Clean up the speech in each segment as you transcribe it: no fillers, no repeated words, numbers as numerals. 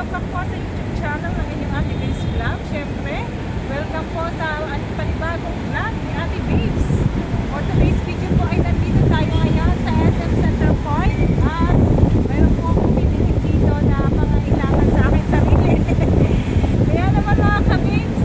welcome back po sa YouTube channel ng inyong Ate Babes Vlog. Siyempre, welcome po sa panibagong vlog ni Ate Babes. For today's video po ay nandito tayo ngayon sa SM Center Point at mayroon po akong binilig dito na mga ilangan sa akin sarili. Kaya naman mga ka-babes,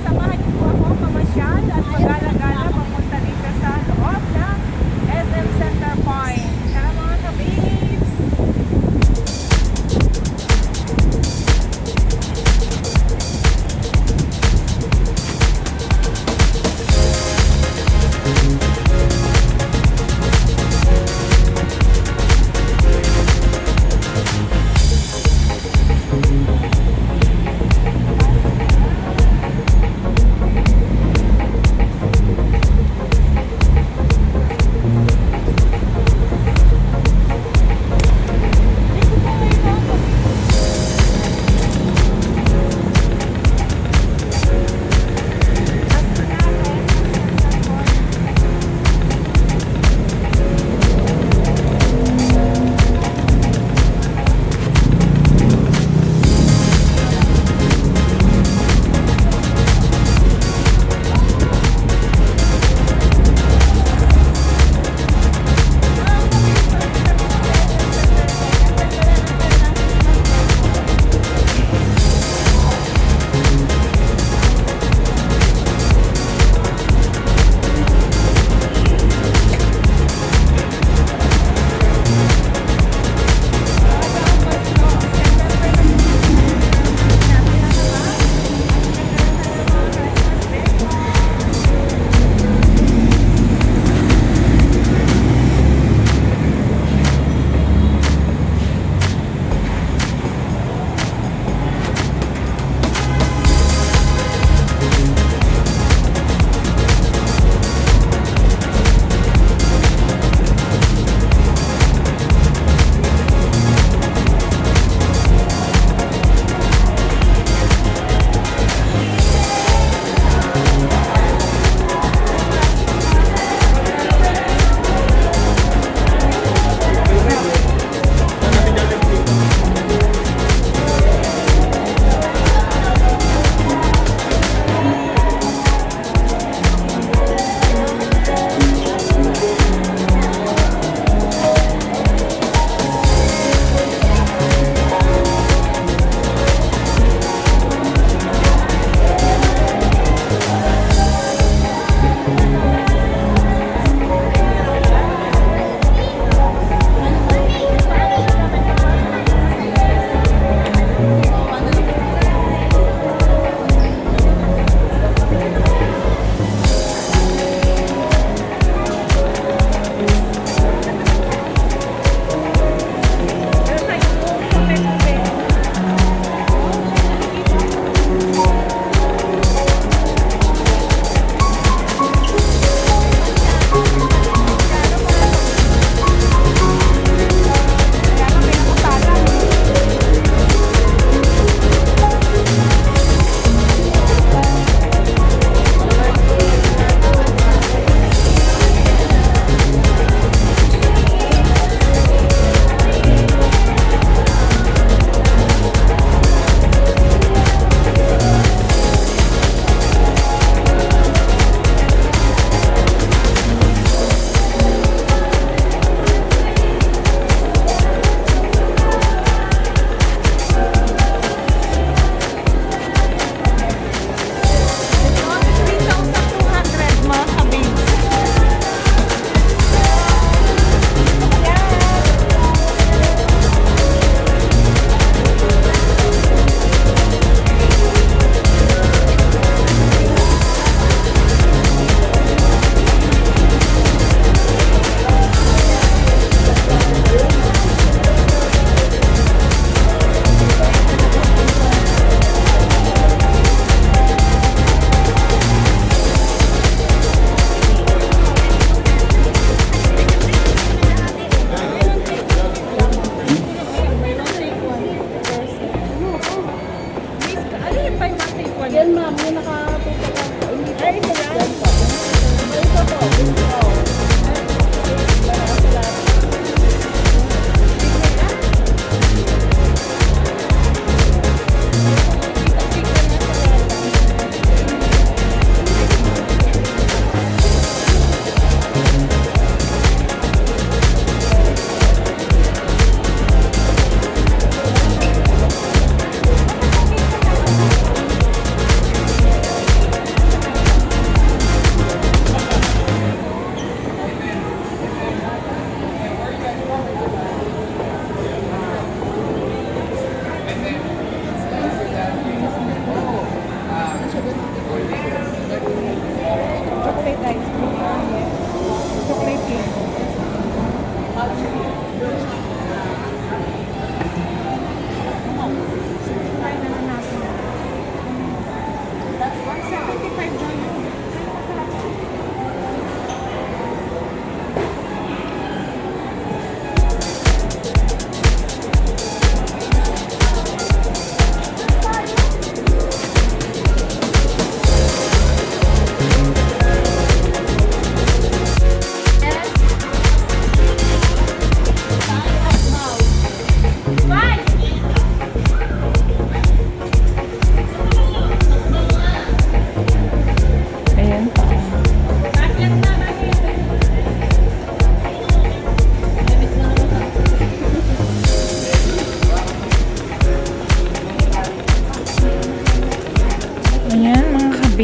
samahan niyo po ako mamasyal at mag-alagala papunta dito sa loob ng SM Center Point. Tara mga ka-babes!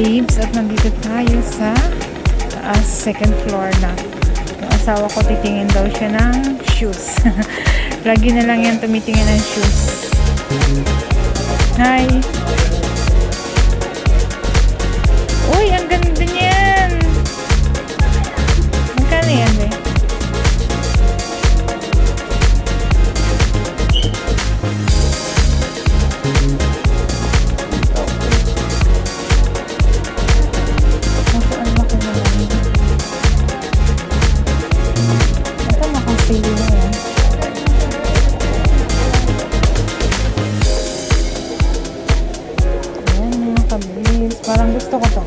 ka-babes, at nandito tayo sa taas, second floor na. Yung asawa ko titingin daw siya ng shoes. Lagi na lang yan tumitingin ng shoes. Hi! Uy, ang ganda niyan! Magkano yan, be? Parang gusto ko to.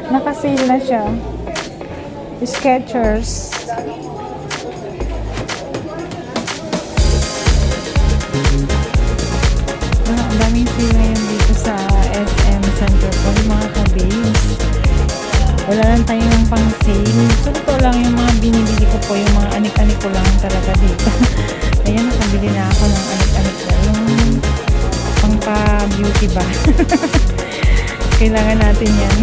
Naka-sale na siya. Skechers. Ang daming sale ngayon dito sa SM Center po, mga ka-babes. Wala lang tayong pang-sale. So, ito lang yung mga binibili ko po, yung mga anik-anik ko lang talaga dito. Ayan, nakabili na ako ng anik-anik ko. Yung pangpa-beauty ba? Kailangan natin yan.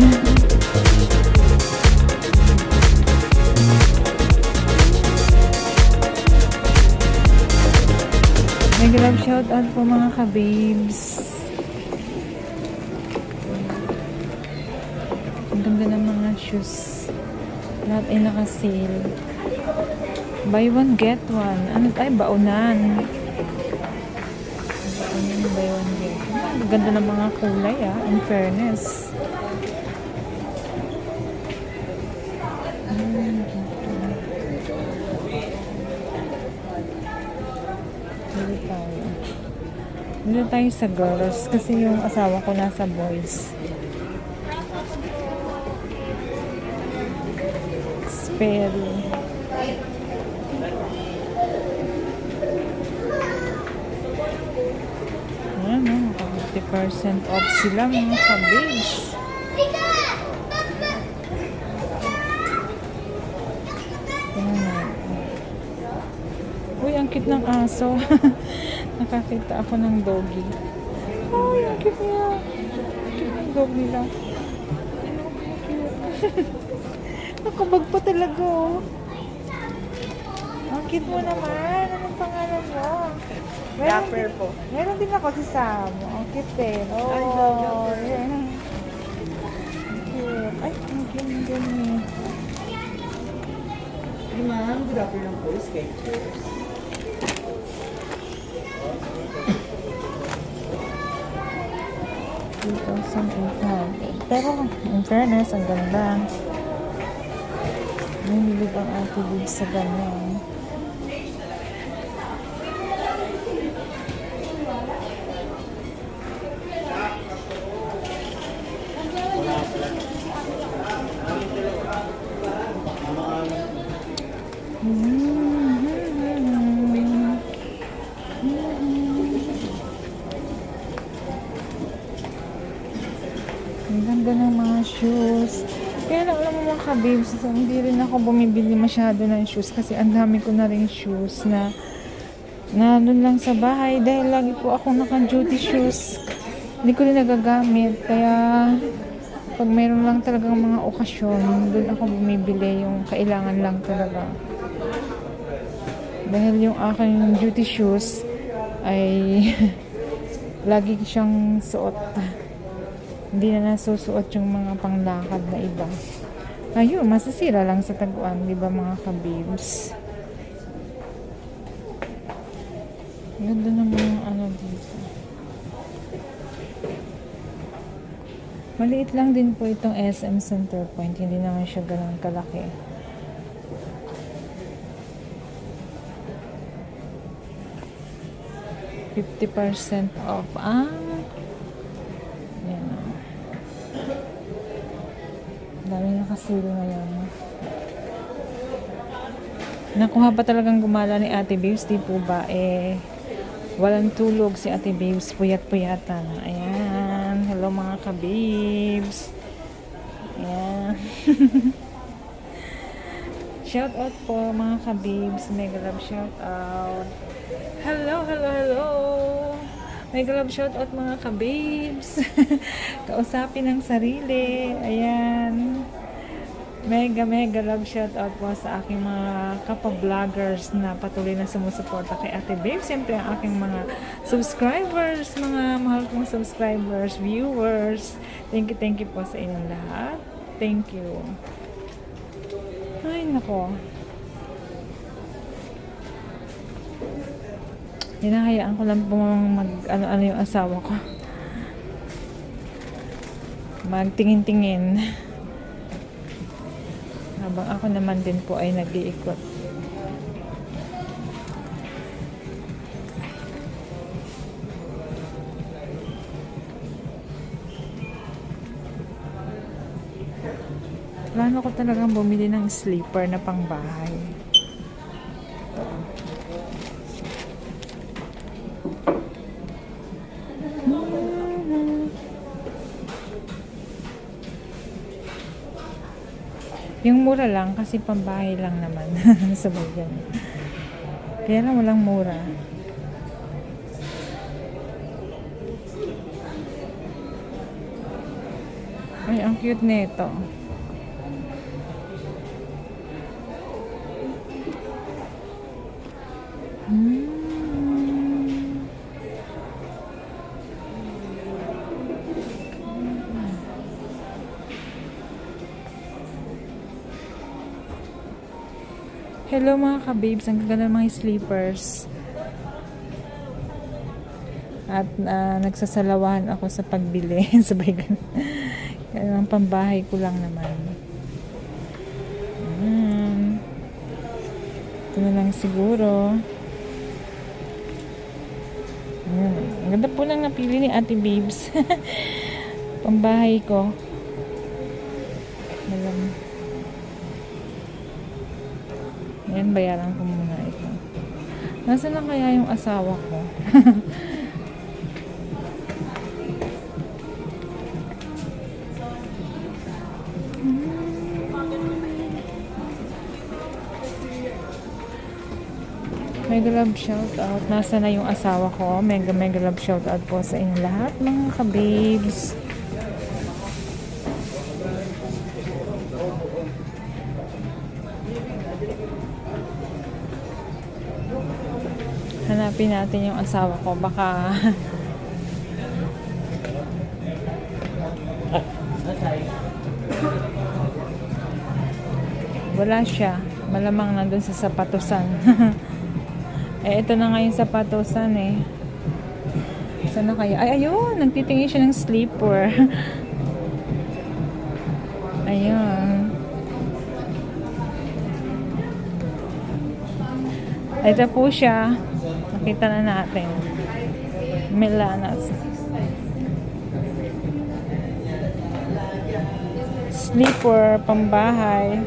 Mega love shoutout po mga ka-babes. Ang ganda ng mga shoes. Lahat ay naka-sale. Buy one, get one. Ano tayo? Baunan. Buy one, get one. Ang ganda ng mga kulay, in fairness. Dito tayo sa girls kasi yung asawa ko nasa boys. Spell. Ayan, 50% off sila mga ka-babes. Uy, ang cute ng aso. Nakakita ako ng doggy. Ay, ang cute niya. Cute ng dog nila. Nakabag pa talaga, oh. Ang cute mo naman. Anong pangalan mo? Dapper po. Meron din ako si Sam. Ang cute eh. Oh, I love Dapper. Yeah. Cute. Ay, ang cute ng ganyan. Hey ma'am, good afternoon po. Skechers. Pero in fairness, ang ganda. Mahilig ang ate Big sa ganyan. Ang ganda ng mga shoes. Kaya lang, alam mo mga ka-babes, hindi rin ako bumibili masyado ng shoes kasi ang dami ko na rin shoes na doon lang sa bahay dahil lagi po ako naka-duty shoes. Hindi ko rin nagagamit. Kaya pag mayroon lang talagang mga okasyon, doon ako bumibili yung kailangan lang talaga. Dahil yung aking duty shoes ay lagi siyang suot. Hindi na nasusuot yung mga panglakad na iba. Ayun, masasira lang sa taguan, di ba mga ka-babes? Ganda ng mga ano dito. Maliit lang din po itong SM Center Point. Hindi naman siya ganun kalaki. %50 off ang dami nakasilo ngayon. Nakuha pa talagang gumala ni Ate Babes, di po ba? Walang tulog si Ate Babes, puyat-puyatan. Ayan. Hello mga ka-babes. Ayan. Shout out po mga ka-babes. Mega love shout out. Hello, hello, hello. Mega love shoutout mga ka-babes. Kausapin ng sarili. Ayan. Mega love shoutout po sa aking mga kapag-vloggers na patuloy na sumusuporta kay Ate Babe. Siyempre ang aking mga subscribers, mga mahal kong subscribers, viewers. Thank you po sa inyong lahat. Thank you. Ay, nako. Hinahayaan ko lang po mag-ano yung asawa ko. Magtingin-tingin. Habang ako naman din po ay nag-iikot. Plano ko talagang bumili ng sleeper na pangbahay. Yung mura lang kasi pambahay lang naman sa bayan. Kaya lang walang mura. Ay, ang cute nito. Hello mga ka-babes, ang ganda ng mga sleepers. At nagsasalawahan ako sa pagbili. Sabay ganun. Kaya ang pambahay ko lang naman. Ito na lang siguro. Ang ganda po lang napili ni Ate Babes. Pambahay ko. Ayan, bayaran ko muna ito. Nasaan na kaya yung asawa ko? Mega love shoutout. Nasaan na yung asawa ko? Mega love shoutout po sa inyo lahat, mga ka-babes. Hanapin natin yung asawa ko. Baka wala siya. Malamang nandun sa sapatusan. Ito na nga yung sapatusan eh. Saan na kaya? Ay, ayun! Nagtitingin siya ng sleeper. Ayun. Ito po siya. Nakita na natin. Milanas. Sleeper, pambahay.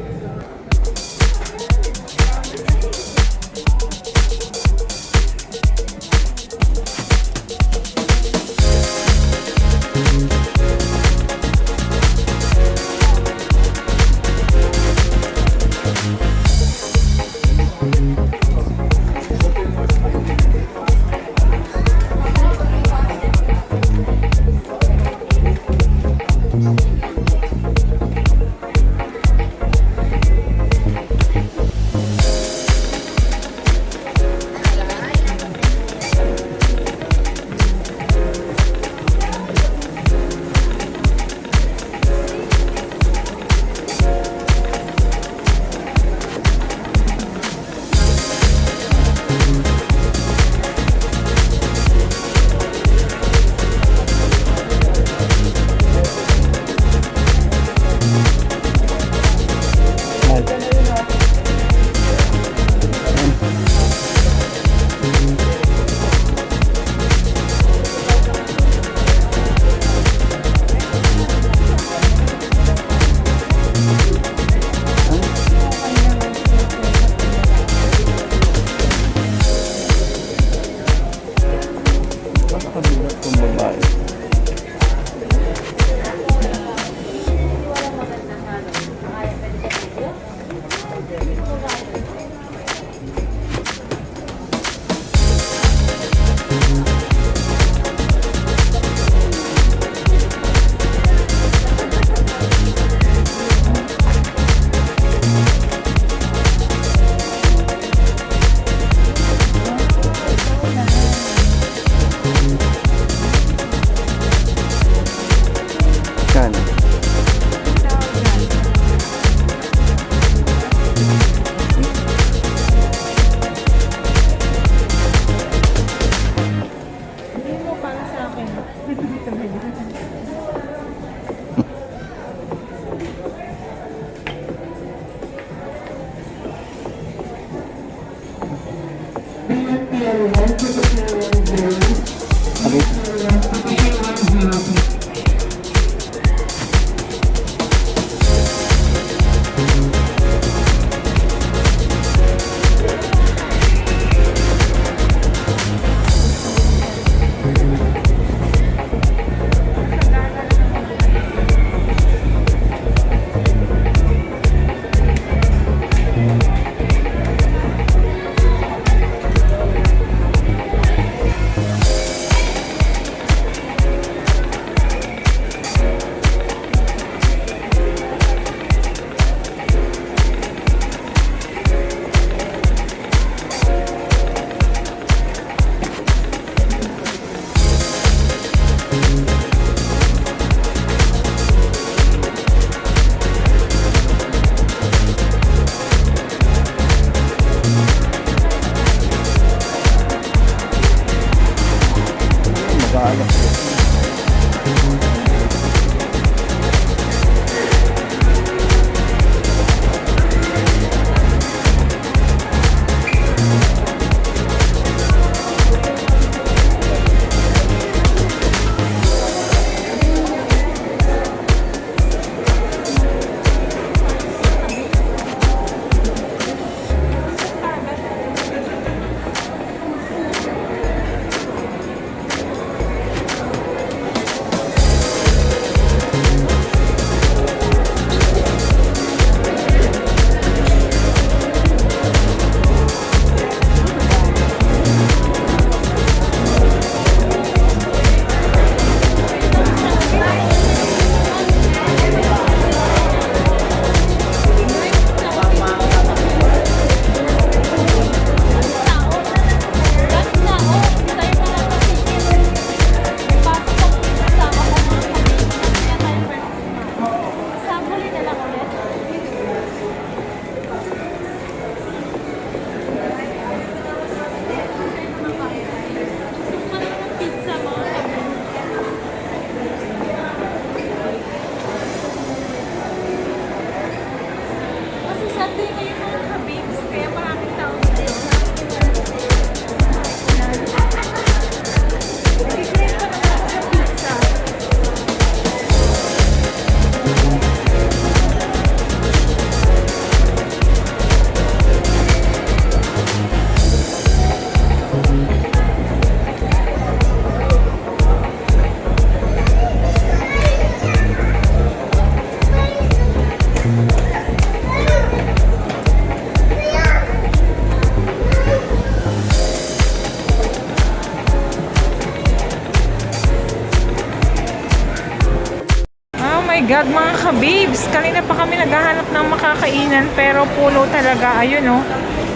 God, mga ka-babes, kanina pa kami naghahanap ng makakainan pero puno talaga, ayun oh.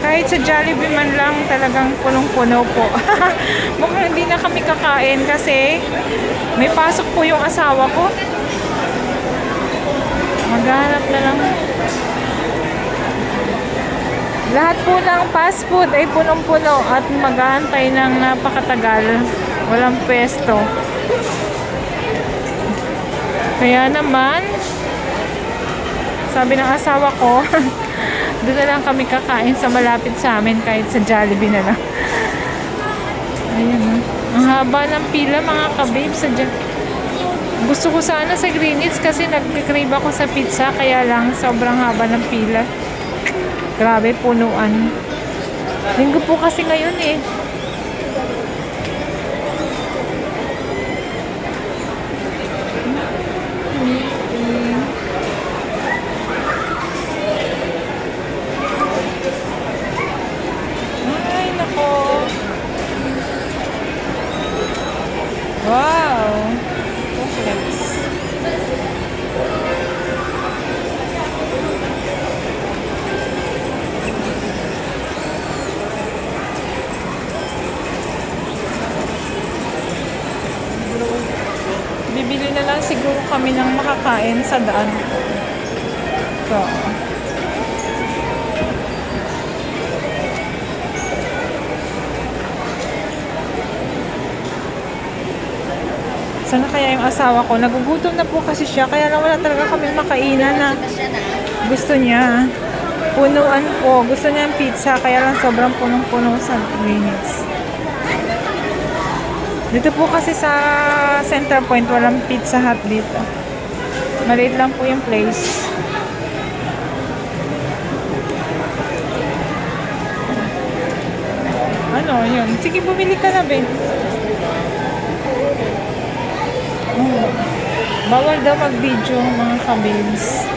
Kahit sa Jollibee man lang talagang punong-puno po. Mukhang hindi na kami kakain kasi may pasok po yung asawa ko. Maghahanap na lang. Lahat po ng fast food ay punong-puno at maghahantay ng napakatagal. Walang pwesto. Kaya naman, sabi ng asawa ko, doon na lang kami kakain sa malapit sa amin kahit sa Jollibee na lang. Ayan. Ang haba ng pila mga ka-babes. Gusto ko sana sa Greenwich kasi nag-crave ako sa pizza kaya lang sobrang haba ng pila. Grabe, punuan. Linggo po kasi ngayon eh. Ay, nako. Wow. Complex. Bibili na lang siguro kami ng makakain sa daan. So, sana kaya yung asawa ko? Nagugutom na po kasi siya. Kaya lang wala talaga kami makainan na gusto niya. Punuan po. Gusto niya yung pizza. Kaya lang sobrang punong-puno sa Greenwich. Dito po kasi sa Center Point, walang Pizza Hut dito. Maliit lang po yung place. Ano, yun. Sige, bumili ka na, Ben. Oh. Bawal daw mag-video, mga kabins.